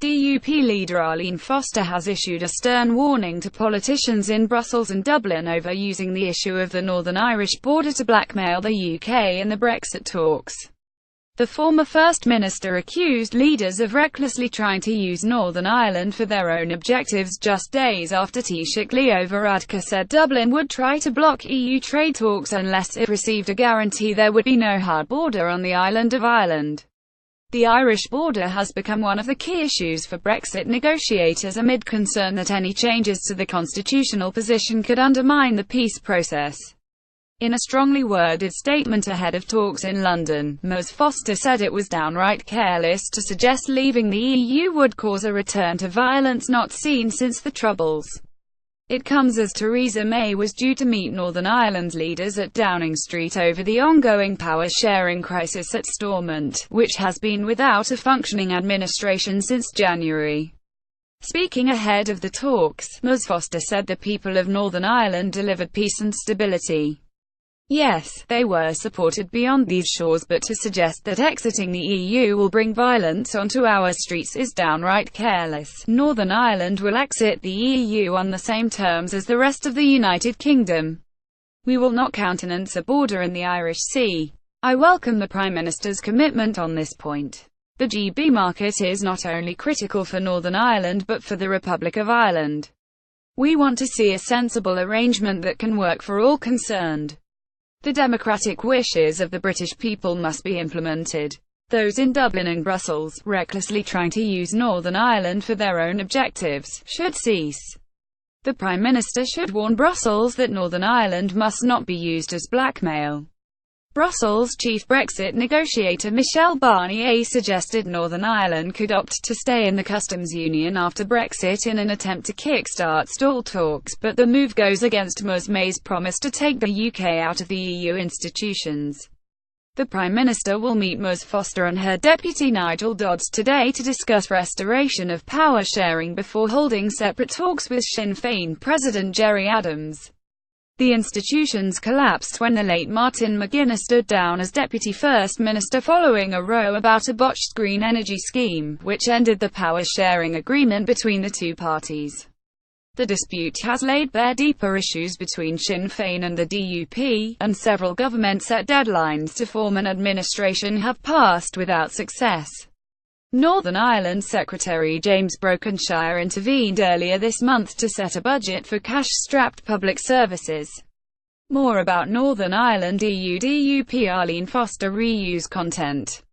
DUP leader Arlene Foster has issued a stern warning to politicians in Brussels and Dublin over using the issue of the Northern Irish border to blackmail the UK in the Brexit talks. The former First Minister accused leaders of recklessly trying to use Northern Ireland for their own objectives just days after Taoiseach Leo Varadkar said Dublin would try to block EU trade talks unless it received a guarantee there would be no hard border on the island of Ireland. The Irish border has become one of the key issues for Brexit negotiators amid concern that any changes to the constitutional position could undermine the peace process. In a strongly worded statement ahead of talks in London, Ms Foster said it was downright careless to suggest leaving the EU would cause a return to violence not seen since the Troubles. It comes as Theresa May was due to meet Northern Ireland leaders at Downing Street over the ongoing power-sharing crisis at Stormont, which has been without a functioning administration since January. Speaking ahead of the talks, Ms Foster said the people of Northern Ireland delivered peace and stability. Yes, they were supported beyond these shores, but to suggest that exiting the EU will bring violence onto our streets is downright careless. Northern Ireland will exit the EU on the same terms as the rest of the United Kingdom. We will not countenance a border in the Irish Sea. I welcome the Prime Minister's commitment on this point. The GB market is not only critical for Northern Ireland but for the Republic of Ireland. We want to see a sensible arrangement that can work for all concerned. The democratic wishes of the British people must be implemented. Those in Dublin and Brussels, recklessly trying to use Northern Ireland for their own objectives, should cease. The Prime Minister should warn Brussels that Northern Ireland must not be used as blackmail. Brussels chief Brexit negotiator Michel Barnier suggested Northern Ireland could opt to stay in the customs union after Brexit in an attempt to kickstart stalled talks, but the move goes against Ms May's promise to take the UK out of the EU institutions. The Prime Minister will meet Ms Foster and her deputy Nigel Dodds today to discuss restoration of power sharing before holding separate talks with Sinn Féin President Gerry Adams. The institutions collapsed when the late Martin McGuinness stood down as Deputy First Minister following a row about a botched green energy scheme, which ended the power-sharing agreement between the two parties. The dispute has laid bare deeper issues between Sinn Féin and the DUP, and several government-set deadlines to form an administration have passed without success. Northern Ireland Secretary James Brokenshire intervened earlier this month to set a budget for cash-strapped public services. More about Northern Ireland EU DUP Arlene Foster reuse content.